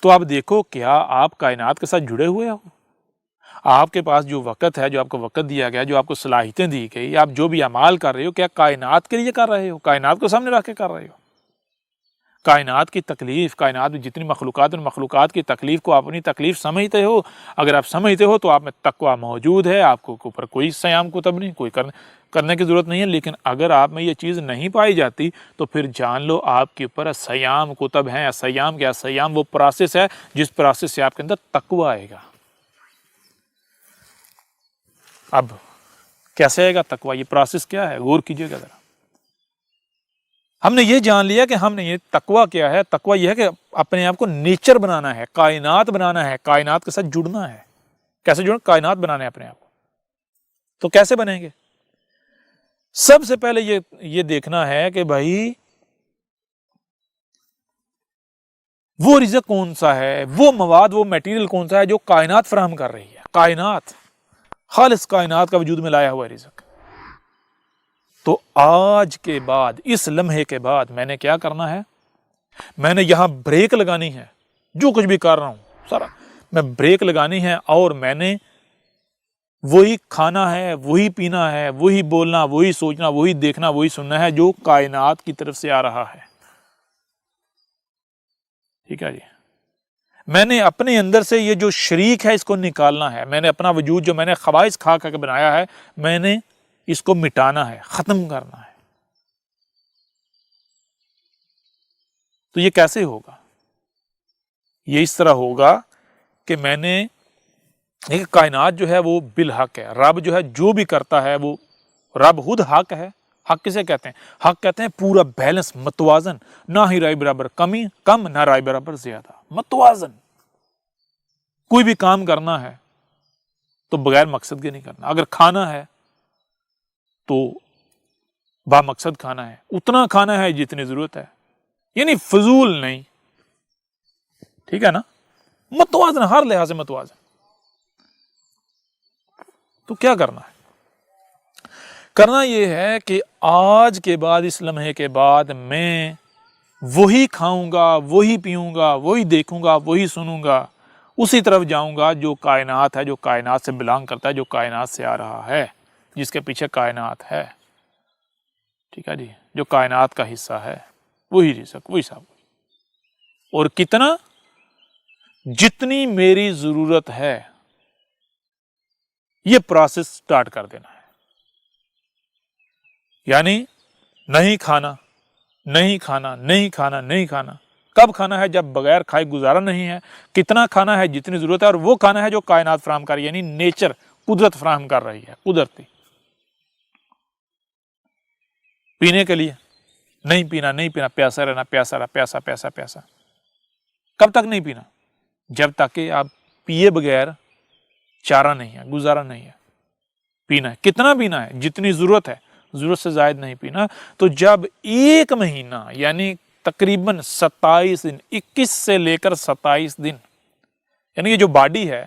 تو آپ دیکھو کیا آپ کائنات کے ساتھ جڑے ہوئے ہو؟ آپ کے پاس جو وقت ہے، جو آپ کو وقت دیا گیا، جو آپ کو صلاحیتیں دی گئی، آپ جو بھی اعمال کر رہے ہو، کیا کائنات کے لیے کر رہے ہو؟ کائنات کو سامنے رکھ کے کر رہے ہو؟ کائنات کی تکلیف، کائنات میں جتنی مخلوقات اور مخلوقات کی تکلیف کو آپ اپنی تکلیف سمجھتے ہو؟ اگر آپ سمجھتے ہو تو آپ میں تقویٰ موجود ہے، آپ کو اوپر کوئی صیام کتب نہیں، کوئی کرنے کی ضرورت نہیں ہے۔ لیکن اگر آپ میں یہ چیز نہیں پائی جاتی تو پھر جان لو آپ کے اوپر صیام کتب ہیں۔ صیام کیا؟ صیام وہ پروسیس ہے جس پروسیس سے آپ کے اندر تقویٰ آئے گا۔ اب کیسے آئے گا تقویٰ؟ یہ پروسیس کیا ہے؟ غور کیجیے گا ذرا۔ ہم نے یہ جان لیا کہ ہم نے یہ تقویٰ کیا ہے۔ تقویٰ یہ ہے کہ اپنے آپ کو نیچر بنانا ہے، کائنات بنانا ہے، کائنات کے ساتھ جڑنا ہے۔ کیسے جڑنا؟ کائنات بنانا ہے اپنے آپ کو۔ تو کیسے بنیں گے؟ سب سے پہلے یہ دیکھنا ہے کہ بھائی وہ رزق کون سا ہے، وہ مواد، وہ میٹیریل کون سا ہے جو کائنات فراہم کر رہی ہے۔ کائنات، خالص کائنات کا وجود میں لایا ہوا ہے رزق۔ تو آج کے بعد، اس لمحے کے بعد میں نے کیا کرنا ہے؟ میں نے یہاں بریک لگانی ہے، جو کچھ بھی کر رہا ہوں سارا میں بریک لگانی ہے، اور میں نے وہی کھانا ہے، وہی پینا ہے، وہی بولنا، وہی سوچنا، وہی دیکھنا، وہی سننا ہے جو کائنات کی طرف سے آ رہا ہے۔ ٹھیک ہے جی؟ میں نے اپنے اندر سے یہ جو شریک ہے اس کو نکالنا ہے۔ میں نے اپنا وجود جو میں نے خواہش کھا کے بنایا ہے، میں نے اس کو مٹانا ہے، ختم کرنا ہے۔ تو یہ کیسے ہوگا؟ یہ اس طرح ہوگا کہ میں نے ایک کائنات جو ہے وہ بالحق ہے۔ رب جو ہے جو بھی کرتا ہے وہ رب خود حق ہے۔ حق کسے کہتے ہیں؟ حق کہتے ہیں پورا بیلنس، متوازن، نہ ہی رائے برابر کم، نہ رائے برابر زیادہ، متوازن۔ کوئی بھی کام کرنا ہے تو بغیر مقصد کے نہیں کرنا۔ اگر کھانا ہے تو با مقصد کھانا ہے، اتنا کھانا ہے جتنی ضرورت ہے، یعنی فضول نہیں۔ ٹھیک ہے نا؟ متوازن، ہر لحاظ سے متوازن۔ تو کیا کرنا ہے؟ کرنا یہ ہے کہ آج کے بعد، اس لمحے کے بعد، میں وہی کھاؤں گا، وہی پیوں گا، وہی دیکھوں گا، وہی سنوں گا، اسی طرف جاؤں گا جو کائنات ہے، جو کائنات سے بلانگ کرتا ہے، جو کائنات سے آ رہا ہے، جس کے پیچھے کائنات ہے۔ ٹھیک ہے جی؟ جو کائنات کا حصہ ہے، وہی رزق، وہی سب۔ اور کتنا؟ جتنی میری ضرورت ہے، یہ پروسیس سٹارٹ کر دینا ہے۔ یعنی نہیں کھانا، نہیں کھانا، نہیں کھانا، نہیں کھانا۔ کب کھانا ہے؟ جب بغیر کھائے گزارا نہیں ہے۔ کتنا کھانا ہے؟ جتنی ضرورت ہے، اور وہ کھانا ہے جو کائنات فراہم کر رہی ہے، یعنی نیچر، قدرت فراہم کر رہی ہے، قدرتی۔ پینے کے لیے نہیں پینا، نہیں پینا، پیاسا رہنا، پیاسا رہنا، پیاسا پیاسا پیاسا۔ کب تک نہیں پینا؟ جب تک کہ آپ پیے بغیر چارہ نہیں ہے، گزارا نہیں ہے۔ پینا ہے، کتنا پینا ہے؟ جتنی ضرورت ہے، ضرورت سے زائد نہیں پینا۔ تو جب ایک مہینہ، یعنی تقریباً 27 دن، 21 سے لے کر 27 دن، یعنی یہ جو باڈی ہے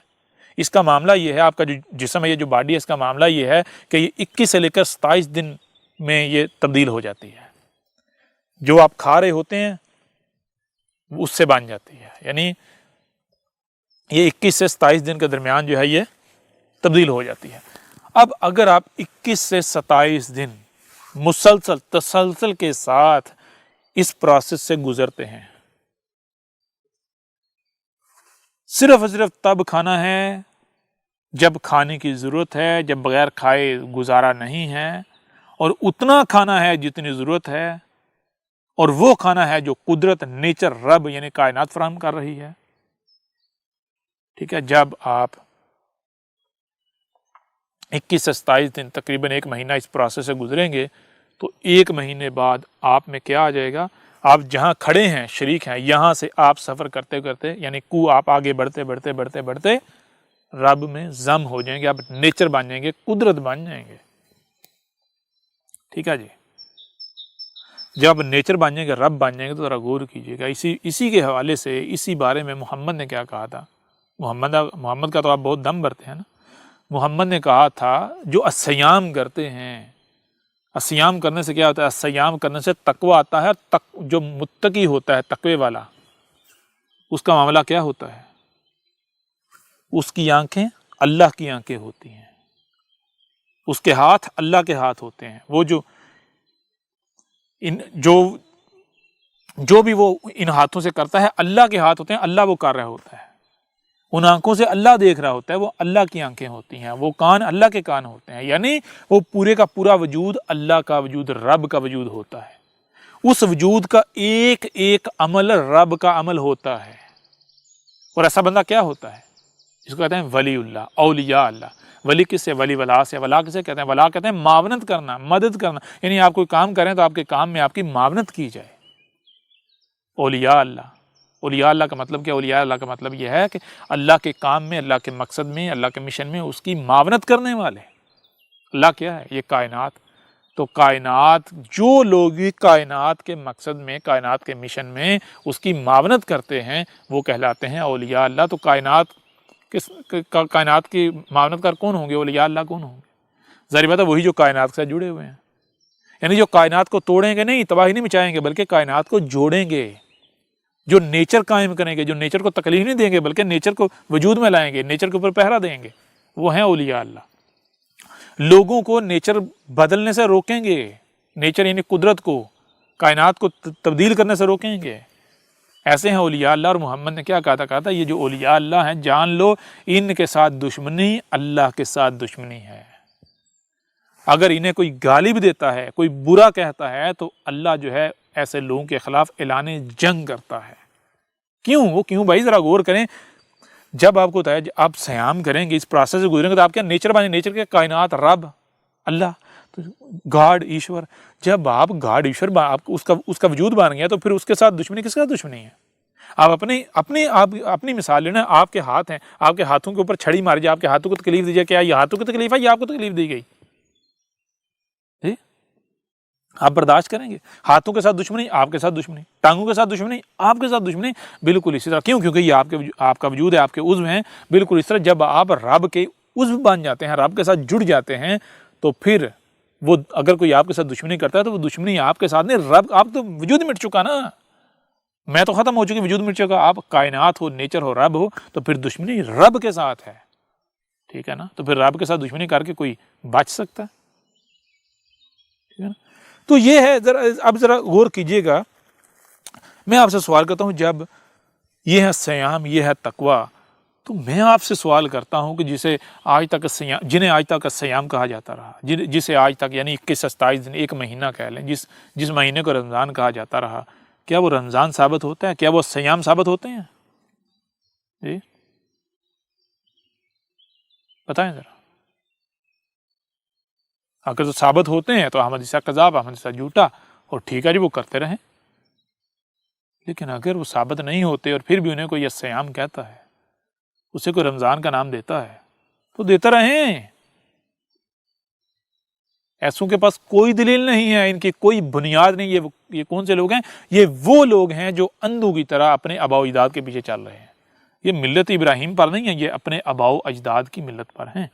اس کا معاملہ یہ ہے، آپ کا جو جسم ہے، یہ جو باڈی ہے اس کا معاملہ یہ ہے کہ یہ 21 سے لے کر 27 دن میں یہ تبدیل ہو جاتی ہے۔ جو آپ کھا رہے ہوتے ہیں اس سے بن جاتی ہے، یعنی یہ 21 سے 27 دن کے درمیان جو ہے یہ تبدیل ہو جاتی ہے۔ اب اگر آپ 21 سے 27 دن مسلسل تسلسل کے ساتھ اس پروسیس سے گزرتے ہیں، صرف تب کھانا ہے جب کھانے کی ضرورت ہے، جب بغیر کھائے گزارا نہیں ہے، اور اتنا کھانا ہے جتنی ضرورت ہے، اور وہ کھانا ہے جو قدرت، نیچر، رب یعنی کائنات فراہم کر رہی ہے۔ ٹھیک ہے؟ جب آپ 21 سے 27 دن، تقریباً ایک مہینہ اس پروسیس سے گزریں گے، تو ایک مہینے بعد آپ میں کیا آ جائے گا؟ آپ جہاں کھڑے ہیں، شریک ہیں، یہاں سے آپ سفر کرتے کرتے، یعنی آپ آگے بڑھتے بڑھتے بڑھتے بڑھتے رب میں ضم ہو جائیں گے، آپ نیچر بن جائیں گے، قدرت بن جائیں گے۔ ٹھیک ہے جی؟ جب نیچر بن جائیں گے، رب بن جائیں گے، تو ذرا غور کیجیے گا۔ اسی کے حوالے سے، اسی بارے میں محمد نے کیا کہا تھا؟ محمد کا تو آپ بہت دم بھرتے ہیں نا۔ محمد نے کہا تھا جو الصیام کرتے ہیں، الصیام کرنے سے کیا ہوتا ہے؟ الصیام کرنے سے تقویٰ آتا ہے، جو متقی ہوتا ہے، تقوی والا، اس کا معاملہ کیا ہوتا ہے؟ اس کی آنکھیں اللہ کی آنکھیں ہوتی ہیں، اس کے ہاتھ اللہ کے ہاتھ ہوتے ہیں، وہ جو بھی وہ ان ہاتھوں سے کرتا ہے اللہ کے ہاتھ ہوتے ہیں، اللہ وہ کر رہا ہوتا ہے، ان آنکھوں سے اللہ دیکھ رہا ہوتا ہے، وہ اللہ کی آنکھیں ہوتی ہیں، وہ کان اللہ کے کان ہوتے ہیں، یعنی وہ پورے کا پورا وجود اللہ کا وجود، رب کا وجود ہوتا ہے، اس وجود کا ایک ایک عمل رب کا عمل ہوتا ہے۔ اور ایسا بندہ کیا ہوتا ہے؟ جس کو کہتے ہیں ولی اللہ، اولیاء اللہ۔ ولی کس سے؟ ولی ولا سے۔ ولا کسے کہتے ہیں؟ ولا کہتے ہیں معاونت کرنا، مدد کرنا، یعنی آپ کوئی کام کریں تو آپ کے کام میں آپ کی معاونت کی جائے۔ اولیاء اللہ، اولیاء اللہ کا مطلب کیا؟ اولیاء اللہ کا مطلب یہ ہے کہ اللہ کے کام میں، اللہ کے مقصد میں، اللہ کے مشن میں اس کی معاونت کرنے والے۔ اللہ کیا ہے؟ یہ کائنات۔ تو کائنات، جو لوگ کائنات کے مقصد میں، کائنات کے مشن میں اس کی معاونت کرتے ہیں وہ کہلاتے ہیں اولیاء اللہ۔ تو کائنات کی معاونت کار کون ہوں گے؟ اولیاء اللہ کون ہوں گے؟ ظاہر بات ہے وہی جو کائنات کے ساتھ جڑے ہوئے ہیں، یعنی جو کائنات کو توڑیں گے نہیں، تباہی نہیں مچائیں گے، بلکہ کائنات کو جوڑیں گے، جو نیچر قائم کریں گے، جو نیچر کو تکلیف نہیں دیں گے بلکہ نیچر کو وجود میں لائیں گے، نیچر کے اوپر پہرا دیں گے، وہ ہیں اولیاء اللہ۔ لوگوں کو نیچر بدلنے سے روکیں گے، نیچر یعنی قدرت کو، کائنات کو تبدیل کرنے سے روکیں گے، ایسے ہیں اولیاء اللہ۔ اور محمد نے کیا کہا تھا یہ جو اولیاء اللہ ہیں جان لو ان کے ساتھ دشمنی اللہ کے ساتھ دشمنی ہے۔ اگر انہیں کوئی گالی بھی دیتا ہے، کوئی برا کہتا ہے تو اللہ جو ہے ایسے لوگوں کے خلاف اعلان جنگ کرتا ہے۔ کیوں بھائی ذرا غور کریں، جب آپ کو آپ سیام کریں گے، اس پروسیس سے گزریں گے تو آپ کیا نیچر بنے، نیچر کے کائنات، رب اللہ، تو گاڈ ایشور، جب آپ گاڈ ایشور اس کا وجود بن گیا تو پھر اس کے ساتھ دشمنی کس کا دشمنی ہے؟ آپ اپنی مثال لینا، آپ کے ہاتھ ہیں، آپ کے ہاتھوں کے اوپر چھڑی ماری جائے، آپ کے ہاتھوں کو تکلیف دی جائے، کیا یہ ہاتھوں کی تکلیف ہے یا آپ کو تکلیف دی گئی؟ جی آپ برداشت کریں گے؟ ہاتھوں کے ساتھ دشمنی، آپ کے ساتھ دشمنی، ٹانگوں کے ساتھ دشمنی، آپ کے ساتھ دشمنی، بالکل اسی طرح۔ کیونکہ یہ آپ کا وجود ہے، آپ کے عضو ہیں، بالکل اس طرح جب آپ رب کے عضو بن جاتے ہیں، رب کے ساتھ جڑ جاتے ہیں تو پھر وہ اگر کوئی آپ کے ساتھ دشمنی کرتا ہے تو وہ دشمنی آپ کے ساتھ نہیں، رب، آپ تو وجود مٹ چکا نا، میں تو ختم ہو چکی، وجود مٹ چکا، آپ کائنات ہو، نیچر ہو، رب ہو، تو پھر دشمنی رب کے ساتھ ہے، ٹھیک ہے نا؟ تو پھر رب کے ساتھ دشمنی کر کے کوئی بچ سکتا ہے؟ ٹھیک ہے نا؟ تو یہ ہے، اب ذرا غور کیجئے گا، میں آپ سے سوال کرتا ہوں، جب یہ ہے سیام، یہ ہے تقویٰ، تو میں آپ سے سوال کرتا ہوں کہ جنہیں آج تک سیام کہا جاتا رہا، جسے آج تک یعنی 21-27 دن، ایک مہینہ کہہ لیں، جس مہینے کو رمضان کہا جاتا رہا، کیا وہ رمضان ثابت ہوتا ہے؟ کیا وہ سیام ثابت ہوتے ہیں؟ جی بتائیں ذرا۔ اگر تو ثابت ہوتے ہیں تو احمد عیسیٰ کذاب، احمد عیسیٰ جھوٹا، اور ٹھیک ہے جی وہ کرتے رہیں، لیکن اگر وہ ثابت نہیں ہوتے اور پھر بھی انہیں کوئی یہ سیام کہتا ہے، اسے کوئی رمضان کا نام دیتا ہے تو دیتا رہیں، ایسوں کے پاس کوئی دلیل نہیں ہے، ان کی کوئی بنیاد نہیں۔ یہ کون سے لوگ ہیں؟ یہ وہ لوگ ہیں جو اندھوں کی طرح اپنے آباء و اجداد کے پیچھے چل رہے ہیں، یہ ملت ابراہیم پر نہیں ہے، یہ اپنے آباء و اجداد کی ملت پر ہیں۔